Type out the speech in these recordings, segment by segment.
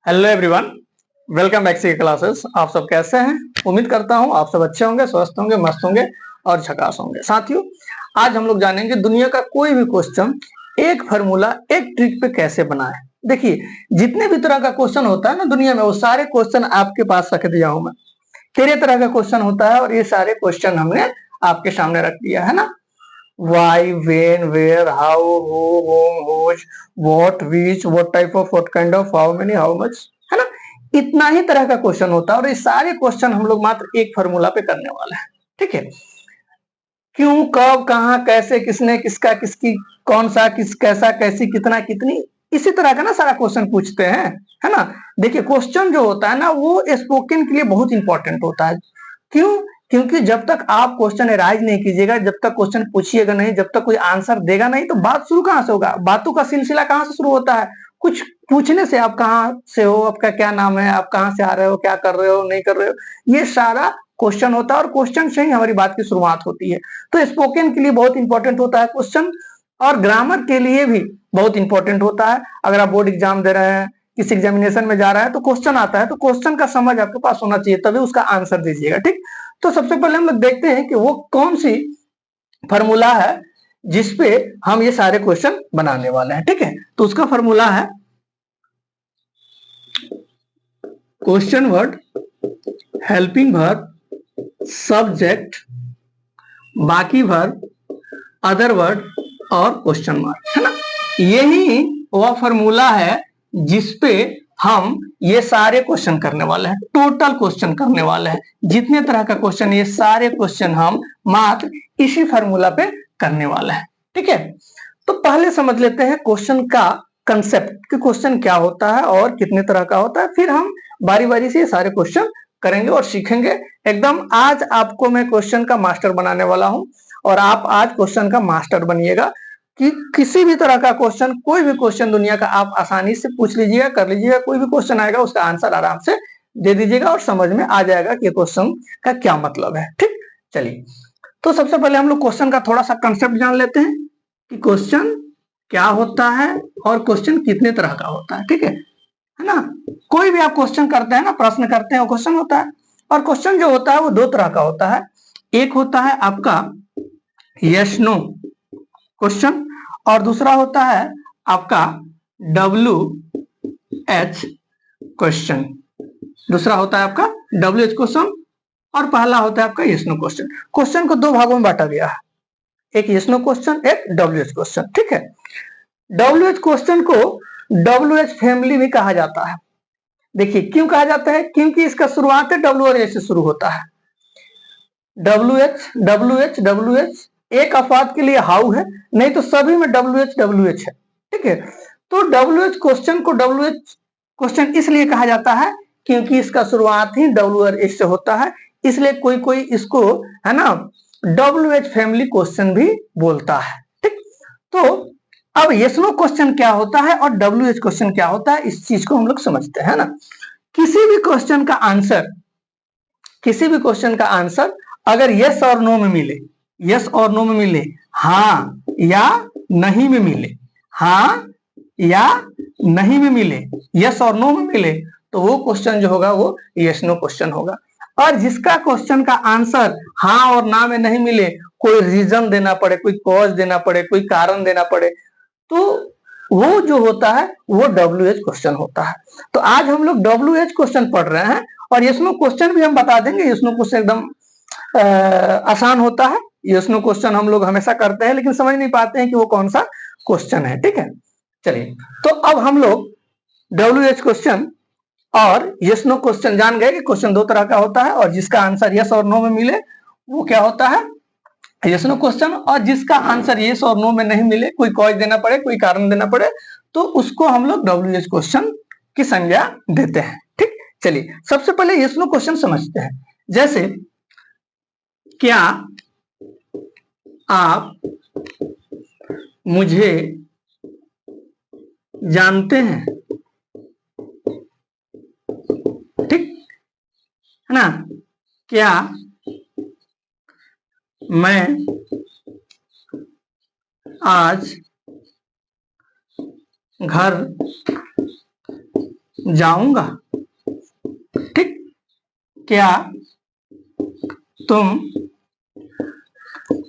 Hello everyone, welcome back to classes. आप सब कैसे हैं? उम्मीद करता हूं आप सब अच्छे होंगे, स्वस्थ होंगे, मस्त होंगे और झकास होंगे। साथियों, आज हम लोग जानेंगे दुनिया का कोई भी क्वेश्चन एक फार्मूला एक ट्रिक पे कैसे बनाए। देखिए, जितने भी तरह का क्वेश्चन होता है ना दुनिया में, वो सारे क्वेश्चन आपके पास रख दिया हूं मैं। 13 तरह का क्वेश्चन होता है और ये सारे क्वेश्चन हमने आपके सामने रख दिया है ना। Why, when, where, how, who, whom, whose, what, which, what type of, what kind of, how many, how much, है ना। इतना ही तरह का क्वेश्चन होता है और ये सारे क्वेश्चन हम लोग मात्र एक फार्मूला पे करने वाले हैं। ठीक है, क्यों, कब, कहां, कैसे, किसने, किसका, किसकी, कौन सा, किस, कैसा, कैसी, कितना, कितनी, इसी तरह का ना सारा क्वेश्चन पूछते हैं, है ना। देखिए, क्वेश्चन जो होता है ना वो स्पोकन के लिए बहुत इंपॉर्टेंट होता है। क्यों? क्योंकि जब तक आप क्वेश्चन एराइज नहीं कीजिएगा, जब तक क्वेश्चन पूछिएगा नहीं, जब तक कोई आंसर देगा नहीं, तो बात शुरू कहां से होगा? बातों का सिलसिला कहां से शुरू होता है? कुछ पूछने से। आप कहां से हो, आपका क्या नाम है, आप कहां से आ रहे हो, क्या कर रहे हो, नहीं कर रहे हो, ये सारा क्वेश्चन होता है और क्वेश्चन से ही हमारी बात की शुरुआत होती है। तो स्पोकन के लिए बहुत इंपॉर्टेंट होता है क्वेश्चन, और ग्रामर के लिए भी बहुत इंपॉर्टेंट होता है। अगर आप बोर्ड एग्जाम दे रहे हैं, किसी एग्जामिनेशन में जा रहा है, तो क्वेश्चन आता है, तो क्वेश्चन का समझ आपके पास होना चाहिए, तभी उसका आंसर दीजिएगा। ठीक, तो सबसे पहले हम लोग देखते हैं कि वो कौन सी फार्मूला है जिसपे हम ये सारे क्वेश्चन बनाने वाले हैं। ठीक है, तो उसका फार्मूला है question word, helping verb, subject, बाकी वर्ब, अदर वर्ड और क्वेश्चन मार्क, है ना। यही वह फार्मूला है जिसपे हम ये सारे क्वेश्चन करने वाले हैं, टोटल क्वेश्चन करने वाले हैं। जितने तरह का क्वेश्चन, ये सारे क्वेश्चन हम मात्र इसी फार्मूला पे करने वाले हैं। ठीक है, तो पहले समझ लेते हैं क्वेश्चन का कंसेप्ट कि क्वेश्चन क्या होता है और कितने तरह का होता है। फिर हम बारी बारी से ये सारे क्वेश्चन करेंगे और सीखेंगे। एकदम आज आपको मैं क्वेश्चन का मास्टर बनाने वाला हूं और आप आज क्वेश्चन का मास्टर बनिएगा कि किसी भी तरह का क्वेश्चन, कोई भी क्वेश्चन दुनिया का आप आसानी से पूछ लीजिएगा, कर लीजिएगा। कोई भी क्वेश्चन आएगा उसका आंसर आराम से दे दीजिएगा और समझ में आ जाएगा कि क्वेश्चन का क्या मतलब है। ठीक, चलिए, तो सबसे पहले हम लोग क्वेश्चन का थोड़ा सा कंसेप्ट जान लेते हैं कि क्वेश्चन क्या होता है और क्वेश्चन कितने तरह का होता है। ठीक है ना। कोई भी आप क्वेश्चन करते हैं ना, प्रश्न करते हैं, वो क्वेश्चन होता है। और क्वेश्चन जो होता है वो दो तरह का होता है। एक होता है आपका यस नो क्वेश्चन और दूसरा होता है आपका WH क्वेश्चन। दूसरा होता है आपका WH क्वेश्चन और पहला होता है आपका यस नो क्वेश्चन। क्वेश्चन को दो भागों में बांटा गया है, एक यस नो क्वेश्चन, एक WH क्वेश्चन। ठीक है, WH क्वेश्चन को WH फैमिली भी कहा जाता है। देखिए, क्यों कहा जाता है? क्योंकि इसका शुरुआत है W और H से शुरू होता है। WH WH WH एक अपवाद के लिए हाउ है, नहीं तो सभी में WH WH है। ठीक है, तो WH क्वेश्चन को WH क्वेश्चन इसलिए कहा जाता है क्योंकि इसका शुरुआत ही W और H से होता है। इसलिए कोई कोई इसको, है ना, WH फैमिली क्वेश्चन भी बोलता है। ठीक, तो अब यस नो क्वेश्चन क्या होता है और WH क्वेश्चन क्या होता है, इस चीज को हम लोग समझते हैं ना। किसी भी क्वेश्चन का आंसर, किसी भी क्वेश्चन का आंसर अगर यस और नो में मिले, यस और नो में मिले, हाँ या नहीं में मिले, हाँ या नहीं में मिले, यस और नो में मिले, तो वो क्वेश्चन जो होगा वो यस नो क्वेश्चन होगा। और जिसका क्वेश्चन का आंसर हाँ और ना में नहीं मिले, कोई रीजन देना पड़े, कोई कॉज देना पड़े, कोई कारण देना पड़े, तो वो जो होता है वो WH क्वेश्चन होता है। तो आज हम लोग WH क्वेश्चन पढ़ रहे हैं और यस नो क्वेश्चन भी हम बता देंगे। यस नो क्वेश्चन एकदम आसान होता है। यस नो क्वेश्चन हम लोग हमेशा करते हैं लेकिन समझ नहीं पाते हैं कि वो कौन सा क्वेश्चन है। ठीक है, चलिए, तो अब हम लोग WH क्वेश्चन और यस नो क्वेश्चन जान गए कि क्वेश्चन दो तरह का होता है और जिसका आंसर यस और नो में मिले वो क्या होता है, यस नो क्वेश्चन। और जिसका आंसर यस और नो में नहीं मिले, कोई कॉज देना पड़े, कोई कारण देना पड़े, तो उसको हम लोग WH क्वेश्चन की संज्ञा देते हैं। ठीक, चलिए, सबसे पहले यस नो क्वेश्चन समझते हैं। जैसे, क्या आप मुझे जानते हैं? ठीक है ना। क्या मैं आज घर जाऊंगा। ठीक, क्या तुम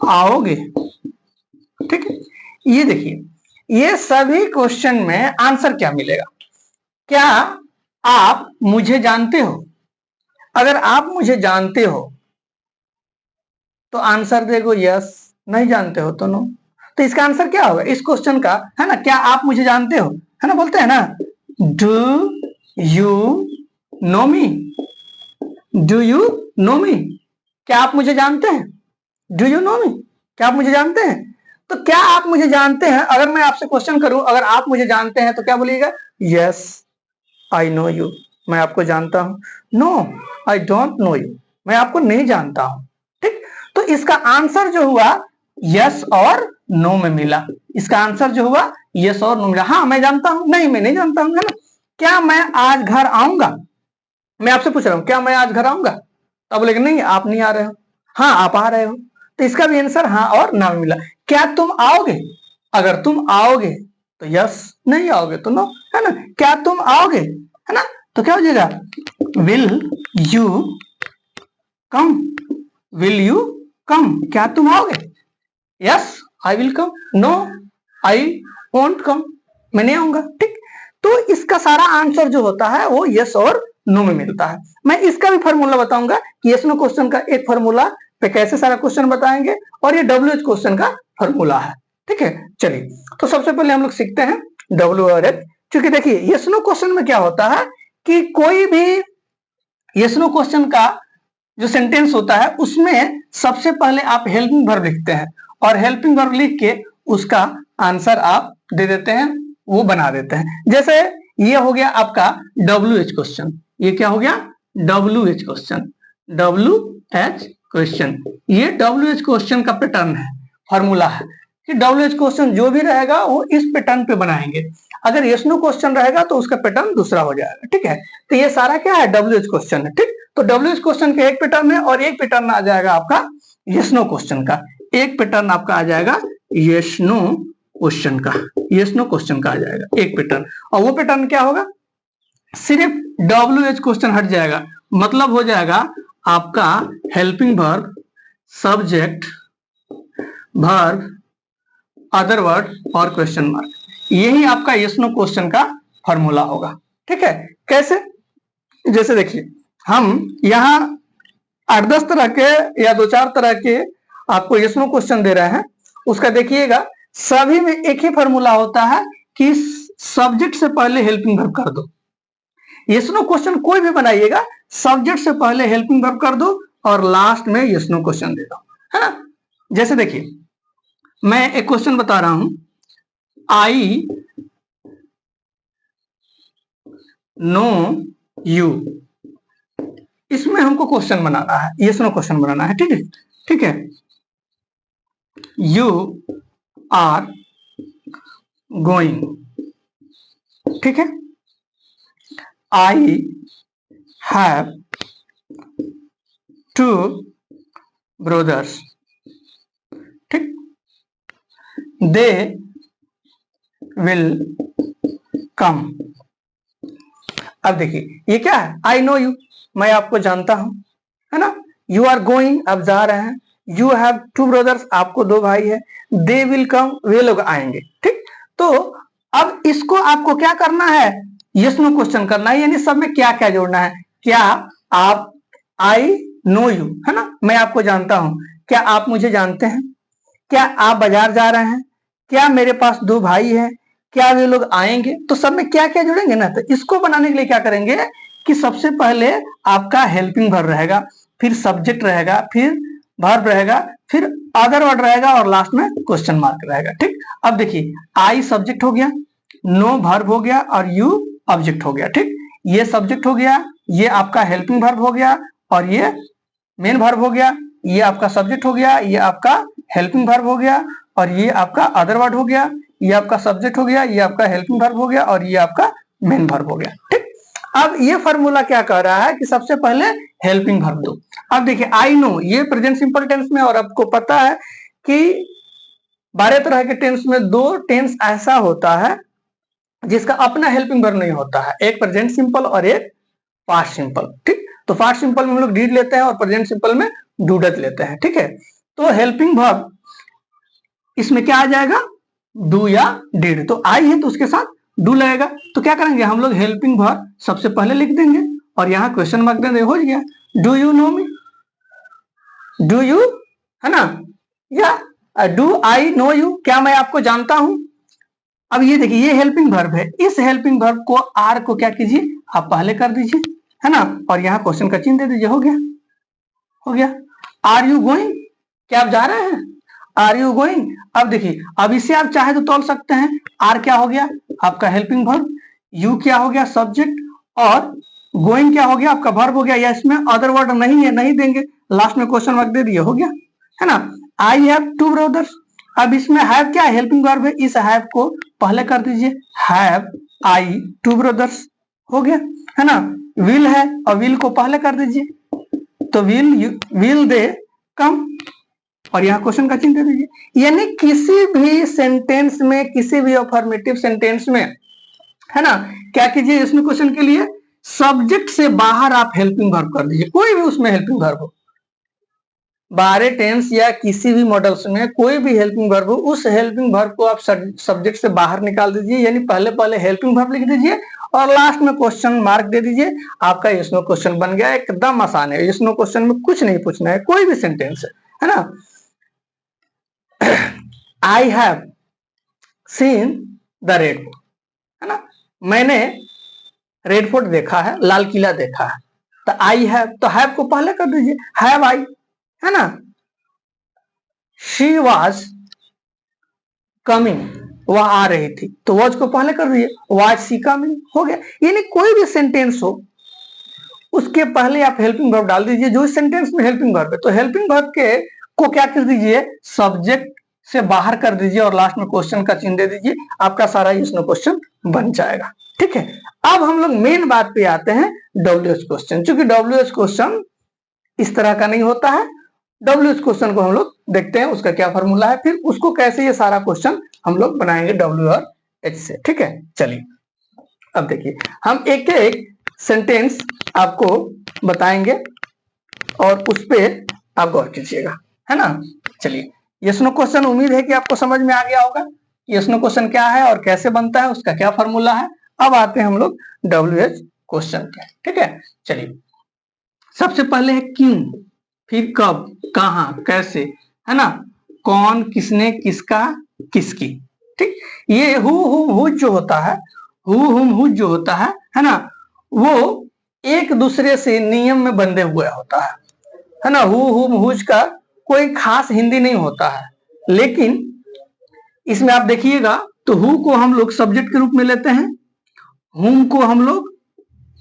आओगे। ठीक है, ये देखिए, ये सभी क्वेश्चन में आंसर क्या मिलेगा? क्या आप मुझे जानते हो? अगर आप मुझे जानते हो तो आंसर देखो यस, नहीं जानते हो तो नो। तो इसका आंसर क्या होगा इस क्वेश्चन का, है ना? क्या आप मुझे जानते हो, है ना? बोलते हैं ना, do you know me, do you know me, क्या आप मुझे जानते हैं? डू यू नो मी, क्या आप मुझे जानते हैं? तो क्या आप मुझे जानते हैं, अगर मैं आपसे क्वेश्चन करूं, अगर आप मुझे जानते हैं तो क्या बोलिएगा? यस आई नो यू, मैं आपको जानता हूं। No I don't know you, मैं आपको नहीं जानता हूं। ठीक, तो इसका आंसर जो हुआ यस और नो में मिला। इसका आंसर जो हुआ यस और नो मिला। हाँ मैं जानता हूं, नहीं मैं नहीं जानता हूं, है ना? क्या मैं आज घर आऊंगा? मैं आपसे पूछ रहा हूं क्या मैं आज घर आऊंगा? तो बोलेगा नहीं आप नहीं आ रहे हो। हाँ आप आ रहे हो, तो इसका भी आंसर हाँ और ना में मिला। क्या तुम आओगे? अगर तुम आओगे तो यस, नहीं आओगे तो नो, है ना? क्या तुम आओगे, है ना? तो क्या हो जाएगा? Will you come, will you come, क्या तुम आओगे? Yes I will come, no I won't come, मैं नहीं आऊंगा। ठीक, तो इसका सारा आंसर जो होता है वो यस और नो में मिलता है। मैं इसका भी फॉर्मूला बताऊंगा कि यस नो क्वेश्चन का एक फॉर्मूला पे कैसे सारा क्वेश्चन बताएंगे, और ये डब्ल्यू एच क्वेश्चन का फॉर्मूला है। ठीक है, चलिए तो सबसे पहले हम लोग सीखते हैं डब्ल्यू और एच। क्योंकि देखिए यस नो क्वेश्चन में क्या होता है कि कोई भी यस नो क्वेश्चन का जो सेंटेंस होता है उसमें सबसे पहले आप हेल्पिंग वर्ब लिखते हैं, और हेल्पिंग वर्ब लिख के उसका आंसर आप दे देते हैं, वो बना देते हैं। जैसे ये हो गया आपका डब्ल्यू एच क्वेश्चन, ये क्या हो गया? W H question, W H question, ये डब्ल्यू एच क्वेश्चन का पैटर्न है, फॉर्मूला है कि डब्ल्यू एच क्वेश्चन जो भी रहेगा वो इस पैटर्न पे बनाएंगे। अगर यस नो क्वेश्चन रहेगा तो उसका पैटर्न दूसरा हो जाएगा। ठीक है, तो ये सारा क्या है? डब्ल्यू एच क्वेश्चन है। ठीक, तो डब्ल्यू एच क्वेश्चन का एक पैटर्न है, और एक पैटर्न आ जाएगा आपका यस नो क्वेश्चन का। एक पैटर्न आपका आ जाएगा यस नो क्वेश्चन का, यस नो क्वेश्चन का आ जाएगा एक पैटर्न। और वो पैटर्न क्या होगा? सिर्फ डब्ल्यू एच क्वेश्चन हट जाएगा, मतलब हो जाएगा आपका helping verb, subject, verb, other word और क्वेश्चन मार्क, यही आपका यस नो क्वेश्चन का फॉर्मूला होगा। ठीक है, कैसे? जैसे देखिए हम यहाँ 8-10 तरह के या 2-4 तरह के आपको यस नो क्वेश्चन दे रहे हैं, उसका देखिएगा सभी में एक ही फॉर्मूला होता है कि सब्जेक्ट से पहले हेल्पिंग वर्ब कर दो। यस नो क्वेश्चन कोई भी बनाइएगा, सब्जेक्ट से पहले हेल्पिंग वर्ब कर दो और लास्ट में यस नो क्वेश्चन दे दो, है ना? जैसे देखिए मैं एक क्वेश्चन बता रहा हूं, आई नो यू, इसमें हमको क्वेश्चन बनाना है, यस नो क्वेश्चन बनाना है। ठीक है, ठीक है, यू आर गोइंग, ठीक है, आई हैव टू ब्रदर्स, ठीक, दे विल कम। अब देखिए ये क्या है? आई नो यू, मैं आपको जानता हूं, है ना? यू आर गोइंग, आप जा रहे हैं। यू हैव टू ब्रदर्स, आपको 2 भाई है। दे विल कम, वे लोग आएंगे। ठीक, तो अब इसको आपको क्या करना है? यस नो क्वेश्चन करना है, यानी सब में क्या क्या जोड़ना है। क्या आप, आई नो यू, है ना, मैं आपको जानता हूं। क्या आप मुझे जानते हैं? क्या आप बाजार जा रहे हैं? क्या मेरे पास 2 भाई हैं? क्या वे लोग आएंगे? तो सब में क्या क्या जुड़ेंगे ना, तो इसको बनाने के लिए क्या करेंगे कि सबसे पहले आपका हेल्पिंग वर्ब रहेगा, फिर सब्जेक्ट रहेगा, फिर वर्ब रहेगा, फिर अदर वर्ड रहेगा, और लास्ट में क्वेश्चन मार्क रहेगा। ठीक, अब देखिए आई सब्जेक्ट हो गया, नो वर्ब हो गया, और यू ऑब्जेक्ट हो गया। ठीक, ये सब्जेक्ट हो गया, ये आपका हेल्पिंग वर्ब हो गया, और ये मेन वर्ब हो गया, ये आपका सब्जेक्ट हो गया, ये आपका हेल्पिंग वर्ब हो गया, और ये आपका अदर वर्ड हो गया, ये आपका सब्जेक्ट हो गया, ये आपका हेल्पिंग वर्ब हो गया, और ये आपका मेन वर्ब हो गया। ठीक, अब ये फॉर्मूला क्या कह रहा है कि सबसे पहले हेल्पिंग वर्ब दो। अब देखिए आई नो, ये प्रेजेंट सिंपल टेंस में, और आपको पता है कि 12 तरह के टेंस में 2 टेंस ऐसा होता है जिसका अपना हेल्पिंग वर्ब नहीं होता है, एक प्रेजेंट सिंपल और एक पास्ट सिंपल। ठीक, तो पास्ट सिंपल में हम लोग डिड लेते हैं और प्रेजेंट सिंपल में डूडज लेते हैं। ठीक है, तो हेल्पिंग वर्ब इसमें क्या आ जाएगा, डू या डिड। तो आई है तो उसके साथ डू लगेगा। तो क्या करेंगे हम लोग, हेल्पिंग वर्ब सबसे पहले लिख देंगे और यहाँ क्वेश्चन मार्क दे देंगे, हो गया। Do you know me, do you, है ना, या डू आई नो यू, क्या मैं आपको जानता हूं। अब ये देखिए, ये हेल्पिंग वर्ब है, इस हेल्पिंग वर्ब को आर को क्या कीजिए, आप पहले कर दीजिए, है ना, और यहाँ क्वेश्चन का चिन्ह दे दीजिए, हो गया, हो गया। आर यू गोइंग, क्या आप जा रहे हैं, आर यू गोइंग। अब देखिए, अब इसे आप चाहे तो तोल सकते हैं। आर क्या हो गया आपका हेल्पिंग वर्ब, यू क्या हो गया सब्जेक्ट, और गोइंग क्या हो गया आपका वर्ब हो गया, या इसमें अदर वर्ड नहीं है, नहीं देंगे, लास्ट में क्वेश्चन मार्क दे दिए, हो गया, है ना। आई हैव टू ब्रदर्स, अब इसमें हैव क्या हेल्पिंग वर्ब है, इस हैव को पहले कर दीजिए, हैव आई टू ब्रदर्स, हो गया, है ना। विल है और विल को पहले कर दीजिए, तो विल दे कम, और यहाँ क्वेश्चन का चिन्ह दे दीजिए। यानी किसी भी सेंटेंस में, किसी भी अफर्मेटिव सेंटेंस में, है ना, क्या कीजिए इसमें क्वेश्चन के लिए, सब्जेक्ट से बाहर आप हेल्पिंग वर्ब कर दीजिए, कोई भी उसमें हेल्पिंग वर्ब हो, बारे टेंस या किसी भी मॉडल्स में कोई भी हेल्पिंग वर्ब हो, उस हेल्पिंग वर्ब को आप सब्जेक्ट से बाहर निकाल दीजिए, यानी पहले पहले हेल्पिंग वर्ब लिख दीजिए और लास्ट में क्वेश्चन मार्क दे दीजिए, आपका यस नो क्वेश्चन बन गया। एकदम आसान है, यस नो क्वेश्चन में कुछ नहीं पूछना है, कोई भी सेंटेंस है ना। I have seen the red fort, है ना, मैंने रेड फोर्ट देखा है, लाल किला देखा है। तो आई हैव, तो हैव को पहले कर दीजिए, हैव आई, है ना। शी वॉज कमिंग, वह आ रही थी, तो वॉज को पहले कर दीजिए, वॉज शी कमिंग, हो गया। यानी कोई भी सेंटेंस हो उसके पहले आप हेल्पिंग वर्ब डाल दीजिए, जो इस सेंटेंस में हेल्पिंग वर्ब है, तो हेल्पिंग वर्ब के को क्या कर दीजिए, सब्जेक्ट से बाहर कर दीजिए और लास्ट में क्वेश्चन का चिन्ह दे दीजिए, आपका सारा इसमें क्वेश्चन बन जाएगा। ठीक है, अब हम लोग मेन बात पे आते हैं, डब्ल्यूएच क्वेश्चन। चूंकि डब्ल्यूएच क्वेश्चन इस तरह का नहीं होता है, डब्ल्यूएच क्वेश्चन को हम लोग देखते हैं उसका क्या फॉर्मूला है, फिर उसको कैसे ये सारा क्वेश्चन हम लोग बनाएंगे डब्ल्यू और एच से। ठीक है, चलिए अब देखिए, हम एक एक सेंटेंस आपको बताएंगे और उस पर आप गौर कीजिएगा, है ना। चलिए, यस नो क्वेश्चन उम्मीद है कि आपको समझ में आ गया होगा, यस नो क्वेश्चन क्या है और कैसे बनता है, उसका क्या फॉर्मूला है। अब आते हैं हम लोग डब्ल्यूएच क्वेश्चन पे। ठीक है, चलिए, सबसे पहले है क्यों, फिर कब, कहाँ, कैसे, है ना, कौन, किसने, किसका, किसकी। ठीक, ये हु जो होता है, हु जो होता है ना, वो एक दूसरे से नियम में बंधे हुए होता है ना। हुज का कोई खास हिंदी नहीं होता है, लेकिन इसमें आप देखिएगा तो हु को हम लोग सब्जेक्ट के रूप में लेते हैं, हुम को हम लोग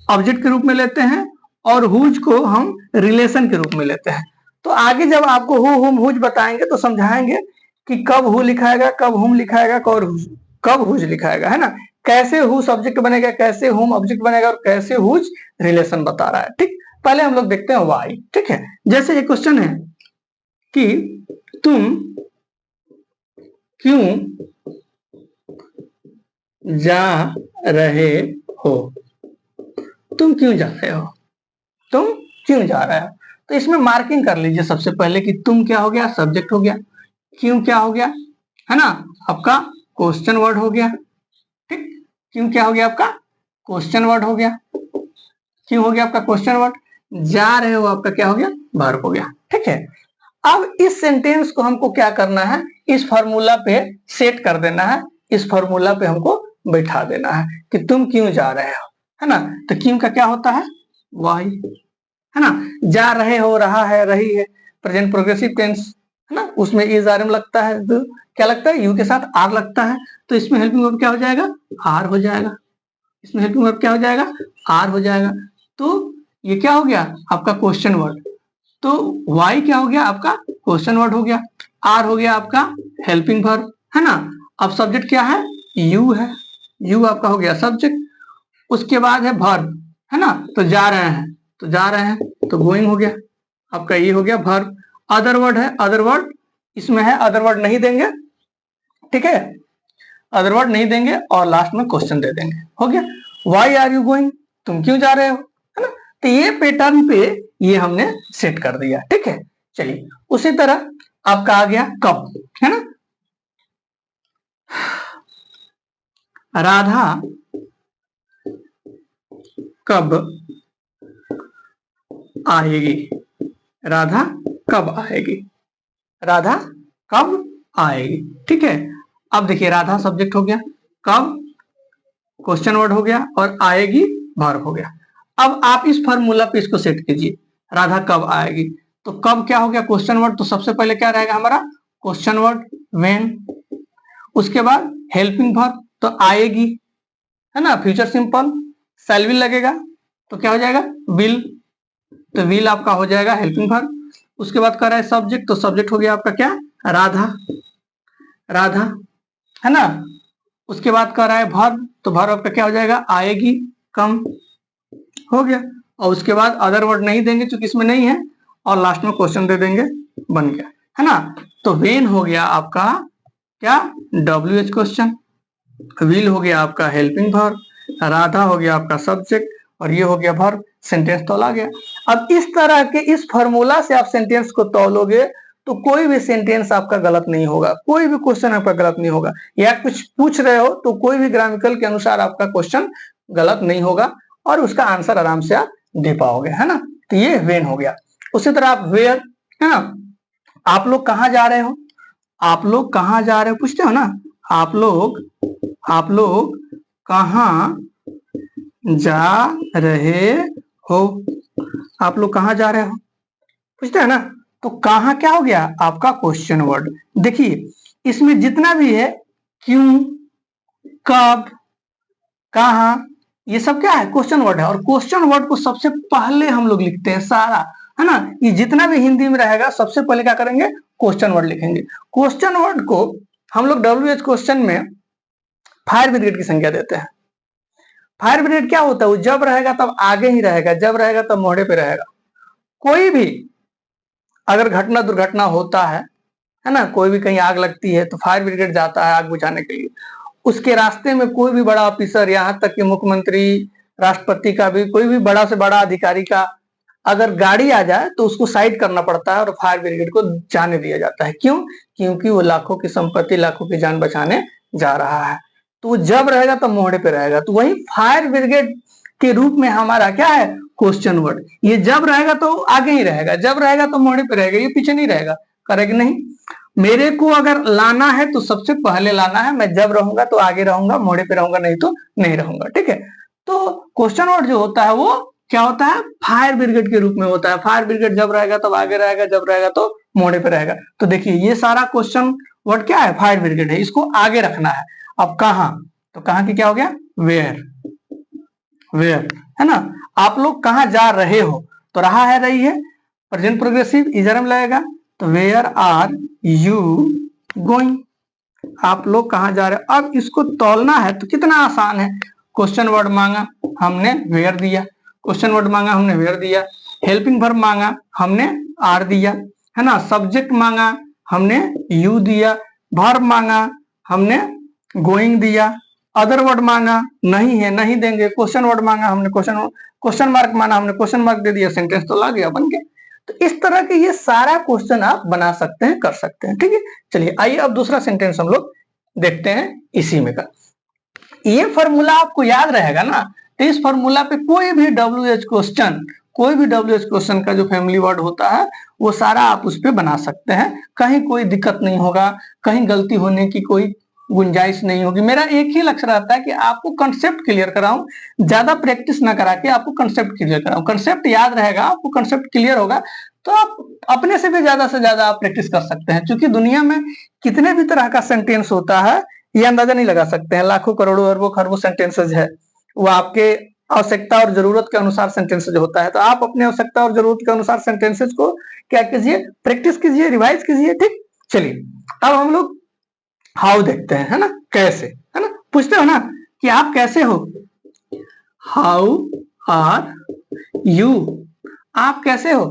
ऑब्जेक्ट के रूप में लेते हैं, और हुज को हम रिलेशन के रूप में लेते हैं। तो आगे जब आपको हु हुम हुज बताएंगे तो समझाएंगे कि कब हु लिखाएगा, कब हुम लिखाएगा, कब हुज लिखाएगा, है ना, कैसे हु सब्जेक्ट बनेगा, कैसे हुम ऑब्जेक्ट बनेगा, और कैसे हुज रिलेशन बता रहा है। ठीक, पहले हम लोग देखते हैं वाई। ठीक है, जैसे एक क्वेश्चन है कि तुम क्यों जा रहे हो, तुम क्यों जा रहे हो, तुम क्यों जा रहे हो। तो इसमें मार्किंग कर लीजिए सबसे पहले कि तुम क्या हो गया, सब्जेक्ट हो गया, क्यों क्या हो गया, है ना, आपका क्वेश्चन वर्ड हो गया। ठीक, क्यों क्या हो गया आपका क्वेश्चन वर्ड हो गया, क्यों हो गया आपका क्वेश्चन वर्ड, जा रहे हो आपका क्या हो गया, वर्ब हो गया। ठीक है, अब इस सेंटेंस को हमको क्या करना है, इस फॉर्मूला पे सेट कर देना है, इस फॉर्मूला पे हमको बैठा देना है कि तुम क्यों जा रहे हो, है ना। तो क्यों का क्या होता है, वाई, है ना, जा रहे हो, रहा है, रही है, प्रेजेंट प्रोग्रेसिव टेंस, है ना, उसमें इज आर एम लगता है, तो क्या लगता है, यू के साथ आर लगता है, तो इसमें हेल्पिंग वर्ब क्या हो जाएगा, आर हो जाएगा, इसमें हेल्पिंग वर्ब क्या हो जाएगा, आर हो जाएगा। तो ये क्या हो गया आपका क्वेश्चन वर्ड, तो वाई क्या हो गया आपका क्वेश्चन वर्ड हो गया, आर हो गया आपका हेल्पिंग वर्ब, है ना। अब सब्जेक्ट क्या है, यू है, यू आपका हो गया सब्जेक्ट, उसके बाद है वर्ब, है ना, तो जा रहे हैं, तो जा रहे हैं, तो गोइंग हो गया आपका, ये हो गया वर्ब। अदर वर्ड है, अदर वर्ड इसमें है, अदर वर्ड नहीं देंगे। ठीक है, अदर वर्ड नहीं देंगे और लास्ट में क्वेश्चन दे देंगे। हो गया। वाई आर यू गोइंग, तुम क्यों जा रहे हो, है ना। तो ये पैटर्न पे ये हमने सेट कर दिया, ठीक है। चलिए उसी तरह आपका आ गया कब, है ना। राधा कब आएगी, राधा कब आएगी, राधा कब आएगी, ठीक है। अब देखिए राधा सब्जेक्ट हो गया, कब क्वेश्चन वर्ड हो गया और आएगी वर्ब हो गया। अब आप इस फॉर्मूला पे इसको सेट कीजिए, राधा कब आएगी, तो कब क्या हो गया क्वेश्चन वर्ड, तो सबसे पहले क्या रहेगा हमारा क्वेश्चन वर्ड व्हेन, उसके बाद हेल्पिंग वर्ब तो आएगी, है ना, फ्यूचर सिंपल, शैल विल लगेगा तो क्या हो जाएगा विल, तो विल आपका हो जाएगा हेल्पिंग वर्ब। उसके बाद कर रहा है सब्जेक्ट, तो सब्जेक्ट हो गया आपका क्या राधा, राधा, है ना। उसके बाद कर रहा है वर्ब, तो वर्ब आपका क्या हो जाएगा आएगी, कम, हो गया। और उसके बाद अदर वर्ड नहीं देंगे क्योंकि इसमें नहीं है, और लास्ट में क्वेश्चन दे देंगे, बन गया, है ना। तो वेन हो गया आपका क्या WH क्वेश्चन, विल हो गया आपका हेल्पिंग वर्ब, राधा हो गया आपका सब्जेक्ट, और ये हो गया वर्ब, सेंटेंस तोला गया। अब इस तरह के इस फॉर्मूला से आप सेंटेंस को तौलोगे तो कोई भी सेंटेंस आपका गलत नहीं होगा, कोई भी क्वेश्चन आपका गलत नहीं होगा, या कुछ पूछ रहे हो तो कोई भी ग्रामेटिकल के अनुसार आपका क्वेश्चन गलत नहीं होगा और उसका आंसर आराम से आप दे पाओगे, है ना। तो ये वेन हो गया। उसी तरह आप वेयर, है ना, आप लोग कहाँ जा रहे हो, आप लोग कहाँ जा रहे हो पूछते हो ना, आप लोग कहाँ जा रहे हो, आप लोग कहाँ जा रहे हो पूछते हैं ना। तो कहाँ क्या हो गया आपका क्वेश्चन वर्ड। देखिए इसमें जितना भी है क्यों, कब, कहाँ, ये सब क्या है क्वेश्चन वर्ड है, और क्वेश्चन वर्ड को सबसे पहले हम लोग लिखते हैं सारा, है ना। ये जितना भी हिंदी में रहेगा सबसे पहले क्या करेंगे क्वेश्चन वर्ड लिखेंगे। क्वेश्चन वर्ड को हम लोग WH क्वेश्चन में फायर ब्रिगेड की संख्या देते हैं। फायर ब्रिगेड क्या होता है, वो जब रहेगा तब आगे ही रहेगा, जब रहेगा तब मोड़े पे रहेगा। कोई भी अगर घटना दुर्घटना होता है ना, कोई भी कहीं आग लगती है तो फायर ब्रिगेड जाता है आग बुझाने के लिए। उसके रास्ते में कोई भी बड़ा ऑफिसर, यहाँ तक कि मुख्यमंत्री, राष्ट्रपति का भी, कोई भी बड़ा से बड़ा अधिकारी का अगर गाड़ी आ जाए तो उसको साइड करना पड़ता है और फायर ब्रिगेड को जाने दिया जाता है। क्यों, क्योंकि वो लाखों की संपत्ति, लाखों की जान बचाने जा रहा है। तो वो जब रहेगा तो मोहड़े पे रहेगा। तो वही फायर ब्रिगेड के रूप में हमारा क्या है क्वेश्चन वर्ड, ये जब रहेगा तो आगे ही रहेगा, जब रहेगा तो मोहड़े पे रहेगा, ये पीछे नहीं रहेगा, करेक्ट नहीं। मेरे को अगर लाना है तो सबसे पहले लाना है, मैं जब रहूंगा तो आगे रहूंगा, मोड़े पे रहूंगा नहीं तो नहीं रहूंगा, ठीक है। तो क्वेश्चन वर्ड जो होता है वो क्या होता है फायर ब्रिगेड के रूप में होता है। फायर ब्रिगेड जब रहेगा तब आगे रहेगा, जब रहेगा तो मोड़े पे रहेगा। तो देखिए ये सारा क्वेश्चन वर्ड क्या है फायर ब्रिगेड है, इसको आगे रखना है। अब कहाँ, तो कहाँ की क्या हो गया वेयर, वेयर, है ना। आप लोग कहाँ जा रहे हो, तो रहा है रही है, प्रेजेंट प्रोग्रेसिव इजरम लगेगा, तो वेयर आर यू गोइंग, आप लोग कहाँ जा रहे हो। अब इसको तौलना है तो कितना आसान है, क्वेश्चन वर्ड मांगा हमने वेयर दिया, क्वेश्चन वर्ड मांगा हमने वेयर दिया, हेल्पिंग वर्ब मांगा हमने आर दिया, है ना, सब्जेक्ट मांगा हमने यू दिया, वर्ब मांगा हमने गोइंग दिया, अदर वर्ड मांगा नहीं है नहीं देंगे, क्वेश्चन वर्ड मांगा हमने क्वेश्चन मार्क मांगा हमने क्वेश्चन मार्क दे दिया, सेंटेंस तो ला गया बन गया। तो इस तरह के ये सारा क्वेश्चन आप बना सकते हैं, कर सकते हैं, ठीक है। चलिए आइए अब दूसरा सेंटेंस हम लोग देखते हैं इसी में का। ये फॉर्मूला आपको याद रहेगा ना, तो इस फॉर्मूला पे कोई भी WH क्वेश्चन, कोई भी WH क्वेश्चन का जो फैमिली वर्ड होता है वो सारा आप उस पर बना सकते हैं, कहीं कोई दिक्कत नहीं होगा, कहीं गलती होने की कोई गुंजाइश नहीं होगी। मेरा एक ही लक्ष्य रहता है कि आपको कंसेप्ट क्लियर कराऊं, ज्यादा प्रैक्टिस ना करा के आपको कंसेप्ट क्लियर कराऊं। कंसेप्ट याद रहेगा, आपको कंसेप्ट क्लियर होगा तो आप अपने से भी ज्यादा आप प्रैक्टिस कर सकते हैं। क्योंकि दुनिया में कितने भी तरह का सेंटेंस होता है ये अंदाजा नहीं लगा सकते हैं, लाखों करोड़ों अरबों खरबों सेंटेंसेज है, वो आपके आवश्यकता और जरूरत के अनुसार सेंटेंसेज होता है। तो आप अपने आवश्यकता और जरूरत के अनुसार सेंटेंसेज को क्या कीजिए प्रैक्टिस कीजिए, रिवाइज कीजिए, ठीक। चलिए अब हम लोग हाउ देखते हैं, है ना, कैसे, है ना, पूछते हो ना कि आप कैसे हो, हाउ आर यू, आप कैसे हो।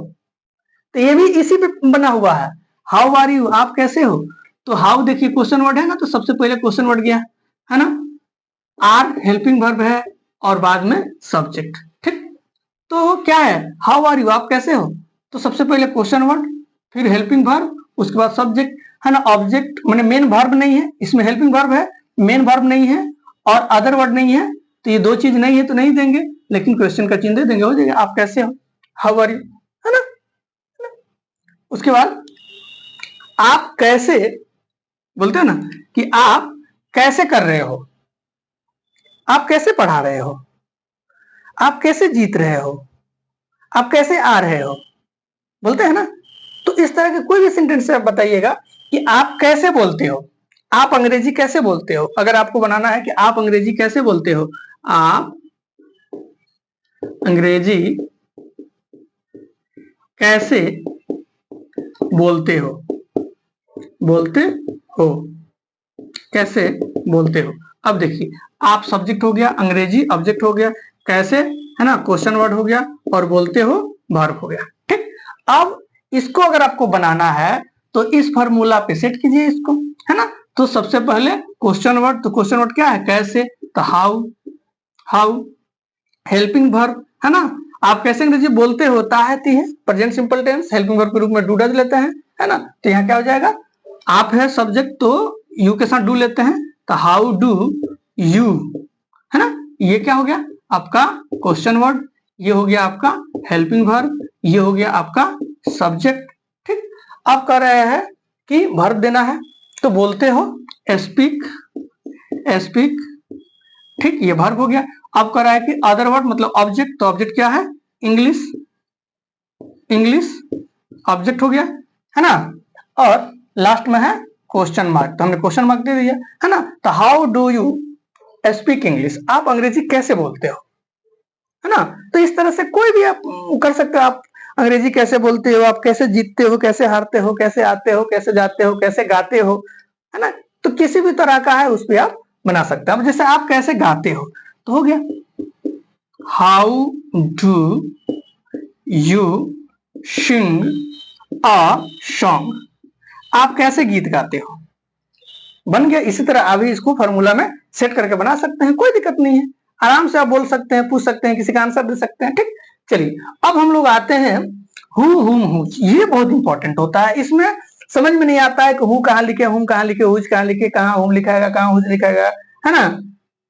तो ये भी इसी पे बना हुआ है, हाउ आर यू, आप कैसे हो। तो हाउ देखिए क्वेश्चन वर्ड है ना, तो सबसे पहले क्वेश्चन वर्ड गया, है ना, आर हेल्पिंग वर्ब है और बाद में सब्जेक्ट। ठीक, तो क्या है, हाउ आर यू, आप कैसे हो, तो सबसे पहले क्वेश्चन वर्ड, फिर हेल्पिंग वर्ब, उसके बाद सब्जेक्ट, है ना। ऑब्जेक्ट मैंने मेन वर्ब नहीं है इसमें, हेल्पिंग वर्ब है, मेन वर्ब नहीं है और अदर वर्ड नहीं है, तो ये दो चीज नहीं है तो नहीं देंगे, लेकिन क्वेश्चन का चिन्ह दे देंगे, हो जाएगा आप कैसे हो, हाउ आर यू, है ना। उसके बाद आप कैसे बोलते हो ना, कि आप कैसे कर रहे हो, आप कैसे पढ़ा रहे हो, आप कैसे जीत रहे हो, आप कैसे आ रहे हो, बोलते हैं ना। तो इस तरह के कोई भी सेंटेंस से आप बताइएगा कि आप कैसे बोलते हो, आप अंग्रेजी कैसे बोलते हो। अगर आपको बनाना है कि आप अंग्रेजी कैसे बोलते हो, आप अंग्रेजी कैसे बोलते हो, बोलते हो, कैसे बोलते हो। अब देखिए, आप सब्जेक्ट हो गया, अंग्रेजी ऑब्जेक्ट हो गया, कैसे, है ना, क्वेश्चन वर्ड हो गया, और बोलते हो वर्ब हो गया। ठीक, अब इसको अगर आपको बनाना है तो इस फॉर्मूला पे सेट कीजिए इसको, है ना। तो सबसे पहले क्वेश्चन वर्ड, तो क्वेश्चन वर्ड क्या है, कैसे, तो हाउ, हाउ हेल्पिंग वर्ब, है ना, आप कैसे अंग्रेजी बोलते होता है, present simple tense helping verb के रूप में डू डज लेते हैं, है ना। तो यहाँ क्या हो जाएगा, आप है सब्जेक्ट तो यू के साथ डू लेते हैं, तो हाउ डू यू, है ना। ये क्या हो गया आपका क्वेश्चन वर्ड, ये हो गया आपका हेल्पिंग वर्ब, ये हो गया आपका सब्जेक्ट। ठीक, आप कह रहे हैं कि वर्ब देना है, तो बोलते हो स्पीक, स्पीक, ठीक, ये वर्ब हो गया। अब कह रहा है कि अदर वर्ड मतलब ऑब्जेक्ट, तो ऑब्जेक्ट क्या है, इंग्लिश, इंग्लिश ऑब्जेक्ट हो गया, है ना। और लास्ट में है क्वेश्चन मार्क, तो हमने क्वेश्चन मार्क दे दिया, है ना। तो how do you speak English, आप अंग्रेजी कैसे बोलते हो, है ना। तो इस तरह से कोई भी आप कर सकते हो, आप अंग्रेजी कैसे बोलते हो, आप कैसे जीतते हो, कैसे हारते हो, कैसे आते हो, कैसे जाते हो, कैसे गाते हो, है ना। तो किसी भी तरह का है उस पर आप बना सकते हैं। अब जैसे आप कैसे गाते हो, तो हो गया how do you sing a song, आप कैसे गीत गाते हो, बन गया। इसी तरह अभी इसको फॉर्मूला में सेट करके बना सकते हैं, कोई दिक्कत नहीं है, आराम से आप बोल सकते हैं, पूछ सकते हैं, किसी का आंसर दे सकते हैं। ठीक, चलिए अब हम लोग आते हैं हु हुम हुज, ये बहुत इंपॉर्टेंट होता है। इसमें समझ में नहीं आता है कि हु कहाँ लिखे, हुम कहाँ लिखे, हुज कहाँ लिखे, कहाँ हुम लिखाएगा, कहाँ हुज लिखाएगा, है ना।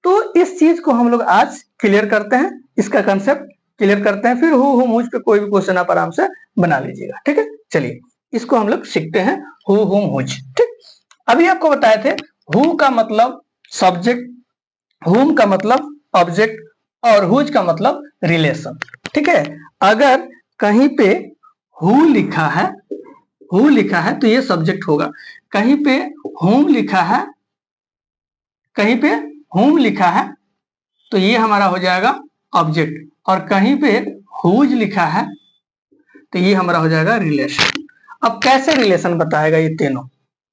तो इस चीज को हम लोग आज क्लियर करते हैं, इसका कंसेप्ट क्लियर करते हैं, फिर हु हुम हुज पे कोई भी क्वेश्चन आप आराम से बना लीजिएगा। ठीक है, चलिए इसको हम लोग सीखते हैं, हु हुम हुज। ठीक, अभी आपको बताए थे हु का मतलब सब्जेक्ट, हुम का मतलब ऑब्जेक्ट, और हुज का मतलब रिलेशन। ठीक है, अगर कहीं पे हु लिखा है, हु लिखा है तो ये सब्जेक्ट होगा, कहीं पे हुम लिखा है, कहीं पे हुम लिखा है तो ये हमारा हो जाएगा ऑब्जेक्ट, और कहीं पे हुज लिखा है तो ये हमारा हो जाएगा रिलेशन। अब कैसे रिलेशन बताएगा ये तीनों,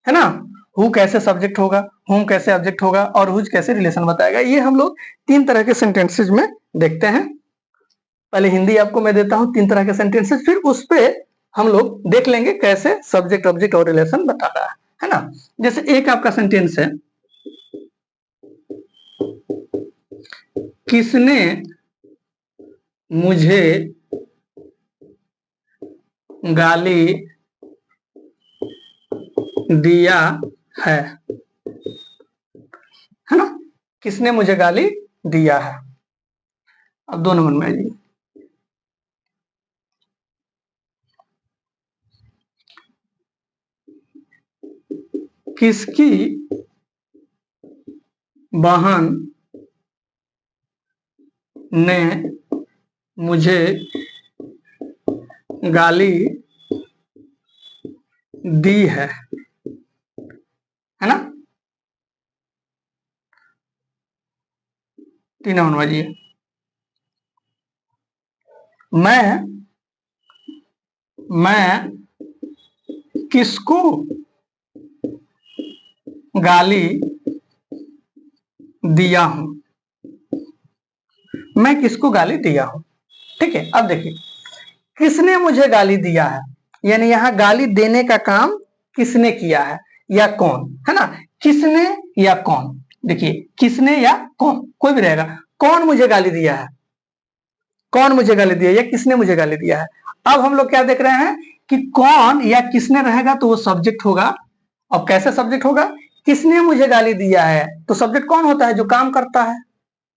है ना। हु कैसे सब्जेक्ट होगा, हुम कैसे ऑब्जेक्ट होगा, और हुज कैसे रिलेशन बताएगा, ये हम लोग तीन तरह के सेंटेंसेस में देखते हैं। पहले हिंदी आपको मैं देता हूं तीन तरह के सेंटेंसेस, फिर उस पे हम लोग देख लेंगे कैसे सब्जेक्ट ऑब्जेक्ट और रिलेशन बता रहा है ना। जैसे एक आपका सेंटेंस है, किसने मुझे गाली दिया है, है ना, किसने मुझे गाली दिया है। अब दो नंबर में आइए, किसकी बहन ने मुझे गाली दी है ना। तीन नंबर में आइए, मैं किसको गाली दिया हूं, मैं किसको गाली दिया हूं। ठीक है, अब देखिए किसने मुझे गाली दिया है, यानी यहां गाली देने का काम किसने किया है या कौन, है ना, किसने या कौन। देखिए किसने या कौन, कोई भी रहेगा। कौन मुझे गाली दिया है, कौन मुझे गाली दिया या किसने मुझे गाली दिया है। अब हम लोग क्या देख रहे हैं कि कौन या किसने रहेगा तो वो सब्जेक्ट होगा। अब कैसे सब्जेक्ट होगा, किसने मुझे गाली दिया है तो सब्जेक्ट कौन होता है, जो काम करता है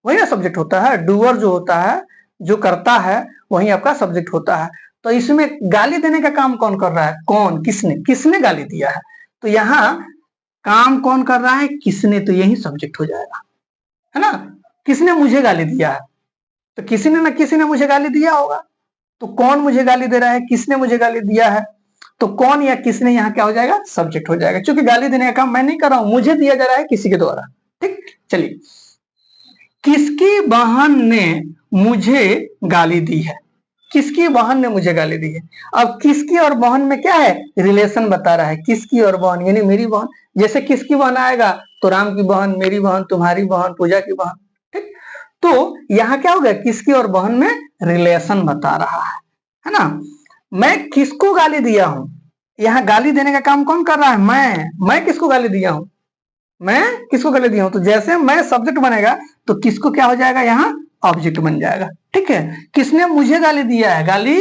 वही ना सब्जेक्ट होता है। डूअर जो होता है, जो करता है, वही आपका सब्जेक्ट होता है। तो इसमें गाली देने का काम कौन कर रहा है, कौन, किसने, किसने गाली दिया है। तो यहाँ काम कौन कर रहा है, किसने, तो यही सब्जेक्ट हो जाएगा, है ना। किसने मुझे गाली दिया है, तो किसी ने ना किसी ने मुझे गाली दिया होगा। तो कौन मुझे गाली दे रहा है, किसने मुझे गाली दिया है, तो कौन या किसने यहाँ क्या हो जाएगा, सब्जेक्ट हो जाएगा। क्योंकि गाली देने का काम मैं नहीं कर रहा हूं, मुझे दिया जा रहा है किसी के द्वारा। ठीक, चलिए, किसकी बहन ने मुझे गाली दी है, किसकी बहन ने मुझे गाली दी है। अब किसकी और बहन में क्या है, रिलेशन बता रहा है, किसकी और बहन यानी मेरी बहन। जैसे किसकी बहन आएगा तो राम की बहन, मेरी बहन, तुम्हारी बहन, पूजा की बहन। ठीक, तो यहाँ क्या हो गया, किसकी और बहन में रिलेशन बता रहा है ना। मैं किसको गाली दिया हूं, यहाँ गाली देने का काम कौन कर रहा है, मैं किसको गाली दिया हूं, मैं किसको गाली दिया हूं। तो जैसे मैं सब्जेक्ट बनेगा तो किसको क्या हो जाएगा, यहाँ ऑब्जेक्ट बन जाएगा। ठीक है, किसने मुझे गाली दिया है, गाली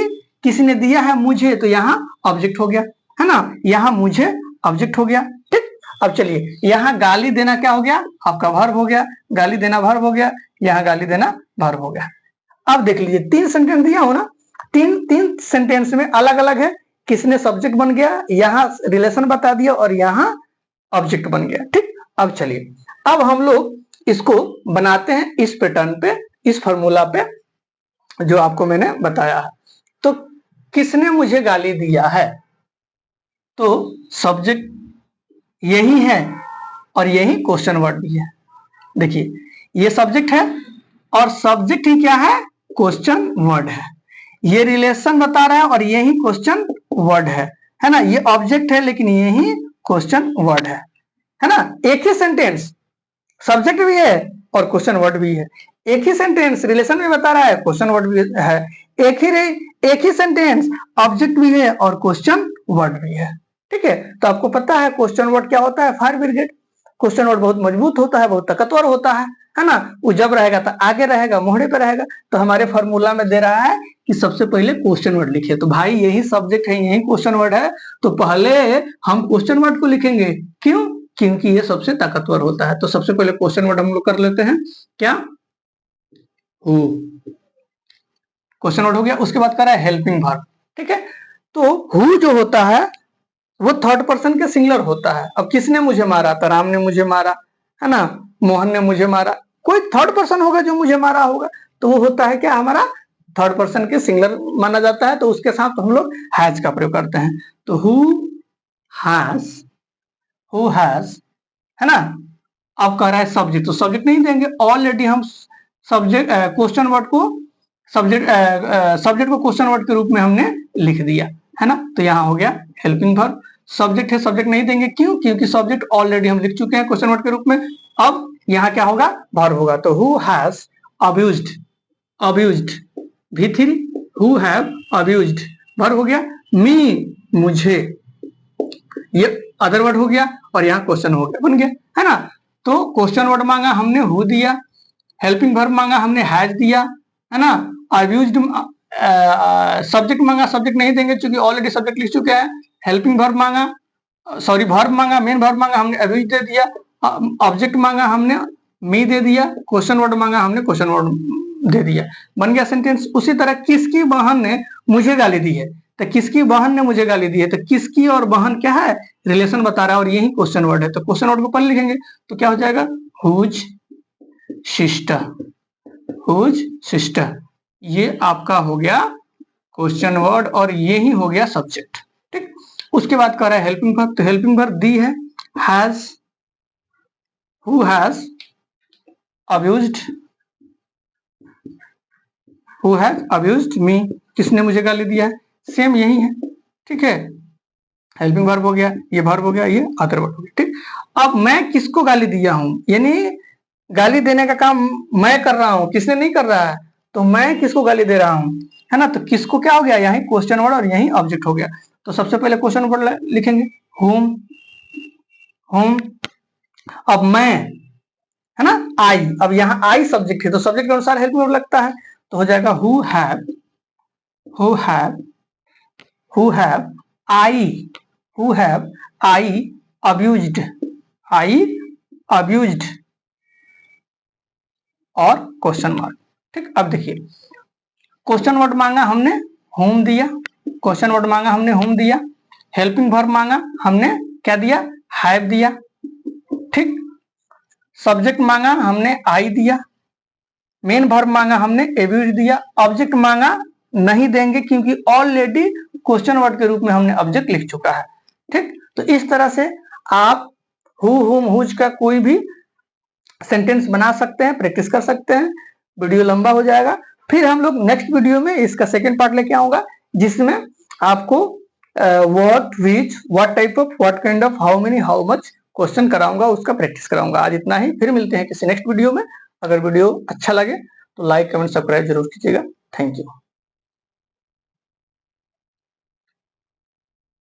किसी ने दिया है मुझे, तो यहाँ ऑब्जेक्ट हो गया, है ना। यहाँ मुझे ऑब्जेक्ट हो गया। ठीक, अब चलिए यहाँ गाली देना क्या हो गया, आपका वर्ब हो गया, गाली देना वर्ब हो गया, यहाँ गाली देना वर्ब हो गया। अब देख लीजिए तीन सेंटेंस दिया हो ना, तीन तीन सेंटेंस में अलग अलग है, किसने सब्जेक्ट बन गया, यहाँ रिलेशन बता दिया और यहाँ ऑब्जेक्ट बन गया। ठीक, अब चलिए अब हम लोग इसको बनाते हैं इस पैटर्न पे, इस फॉर्मूला पे जो आपको मैंने बताया है। तो किसने मुझे गाली दिया है, तो सब्जेक्ट यही है और यही क्वेश्चन वर्ड भी है। देखिए ये सब्जेक्ट है और सब्जेक्ट ही क्या है, क्वेश्चन वर्ड है। ये रिलेशन बता रहा है और यही क्वेश्चन वर्ड है ना। ये ऑब्जेक्ट है लेकिन यही क्वेश्चन वर्ड है ना। एक ही सेंटेंस सब्जेक्ट भी है और क्वेश्चन वर्ड भी है। एक ही सेंटेंस रिलेशन भी बता रहा है, क्वेश्चन वर्ड भी है। एक ही सेंटेंस ऑब्जेक्ट भी है और क्वेश्चन वर्ड भी है। ठीक है, तो आपको पता है क्वेश्चन वर्ड क्या होता है, फायर ब्रिगेड। क्वेश्चन वर्ड बहुत मजबूत होता है, बहुत ताकतवर होता है ना। वो जब रहेगा तो आगे रहेगा, मोहड़े पे रहेगा। तो हमारे फॉर्मूला में दे रहा है कि सबसे पहले क्वेश्चन वर्ड लिखिए। तो भाई यही सब्जेक्ट है, यही क्वेश्चन वर्ड है, तो पहले हम क्वेश्चन वर्ड को लिखेंगे। क्यों, क्योंकि ये सबसे ताकतवर होता है। तो सबसे पहले क्वेश्चन वर्ड हम लोग कर लेते हैं, क्या, हु। क्वेश्चन वर्ड हो गया। उसके बाद कर रहा है हेल्पिंग वर्ब। ठीक है, तो हु जो होता है वो थर्ड पर्सन के सिंगुलर होता है। अब किसने मुझे मारा, तो राम ने मुझे मारा, है ना, मोहन ने मुझे मारा। कोई थर्ड पर्सन होगा जो मुझे मारा होगा, तो वो होता है क्या, हमारा थर्ड पर्सन के सिंगुलर माना जाता है। तो उसके साथ हम लोग हैज का प्रयोग करते हैं। तो हु हैज, है ना। अब कह रहा है सब्जेक्ट, तो सब्जेक्ट नहीं देंगे, ऑलरेडी हम सब्जेक्ट क्वेश्चन वर्ड को सब्जेक्ट को क्वेश्चन वर्ड के रूप में हमने लिख दिया, है ना। तो यहाँ हो गया हेल्पिंग वर्ब। सब्जेक्ट है, सब्जेक्ट नहीं देंगे, क्यों, क्योंकि सब्जेक्ट ऑलरेडी हम लिख चुके हैं क्वेश्चन वर्ड के रूप में। अब यहाँ क्या होगा, वर्ब होगा। तो who has abused, abused V3, who have abused verb हो गया। मी मुझे, ये अदर वर्ड हो गया और यहाँ क्वेश्चन हो गया, बन गया, है ना। तो क्वेश्चन वर्ड मांगा हमने हु दिया, हेल्पिंग वर्ब मांगा हमने हैज दिया, है ना। अब्यूज्ड सब्जेक्ट मांगा, सब्जेक्ट नहीं देंगे क्योंकि ऑलरेडी सब्जेक्ट लिख चुके हैं। हेल्पिंग वर्ब मांगा, सॉरी वर्ब मांगा, मेन वर्ब मांगा हमने अब्यूज्ड दे दिया। ऑब्जेक्ट मांगा हमने मी दे दिया, क्वेश्चन वर्ड मांगा हमने क्वेश्चन वर्ड दे दिया, बन गया सेंटेंस। उसी तरह किसकी बहन ने मुझे गाली दी है, तो किसकी बहन ने मुझे गाली दी है, तो किसकी और बहन क्या है, रिलेशन बता रहा है और यही क्वेश्चन वर्ड है। तो क्वेश्चन वर्ड को पहले लिखेंगे तो क्या हो जाएगा, हुज सिस्टर, हुज सिस्टर। ये आपका हो गया क्वेश्चन वर्ड और यही हो गया सब्जेक्ट। ठीक, उसके बाद कह रहा है हेल्पिंग वर्ब। तो हेल्पिंग वर्ब दी है has, who has abused, who has abused me, किसने मुझे गाली दिया है, सेम यही है। ठीक है, हेल्पिंग वर्ब हो गया, ये वर्ब हो गया, ये अदर वर्ब हो गया। ठीक, अब मैं किसको गाली दिया हूं, यानी गाली देने का काम मैं कर रहा हूं, किसने नहीं कर रहा है। तो मैं किसको गाली दे रहा हूं, है ना। तो किसको क्या हो गया, यही क्वेश्चन वर्ड और यही ऑब्जेक्ट हो गया। तो सबसे पहले क्वेश्चन वर्ड लिखेंगे, हुम, हुम। अब मैं है ना, आई। अब यहाँ आई सब्जेक्ट है तो सब्जेक्ट के अनुसार हेल्पिंग वर्ब लगता है, तो हो जाएगा हु हैव आई अब्यूज्ड और क्वेश्चन मार्क। ठीक, अब देखिए क्वेश्चन वर्ड मांगा हमने, होम दिया, क्वेश्चन वर्ड मांगा हमने, होम दिया। हेल्पिंग वर्ब मांगा हमने, क्या दिया, हैव दिया। ठीक, सब्जेक्ट मांगा हमने, आई दिया। मेन वर्ब मांगा हमने, एब्यूज दिया। ऑब्जेक्ट मांगा नहीं देंगे क्योंकि ऑलरेडी क्वेश्चन वर्ड के रूप में हमने ऑब्जेक्ट लिख चुका है। ठीक, तो इस तरह से आप हु, हुम, हुज का कोई भी सेंटेंस बना सकते हैं, प्रैक्टिस कर सकते हैं। वीडियो लंबा हो जाएगा, फिर हम लोग नेक्स्ट वीडियो में इसका सेकंड पार्ट लेके आऊंगा, जिसमें आपको what, which, what type of, what kind of, how many, how much question कराऊंगा, उसका प्रैक्टिस कराऊंगा। आज इतना ही, फिर मिलते हैं किसी नेक्स्ट वीडियो में। अगर वीडियो अच्छा लगे तो लाइक, कमेंट, सब्सक्राइब जरूर कीजिएगा। Thank you.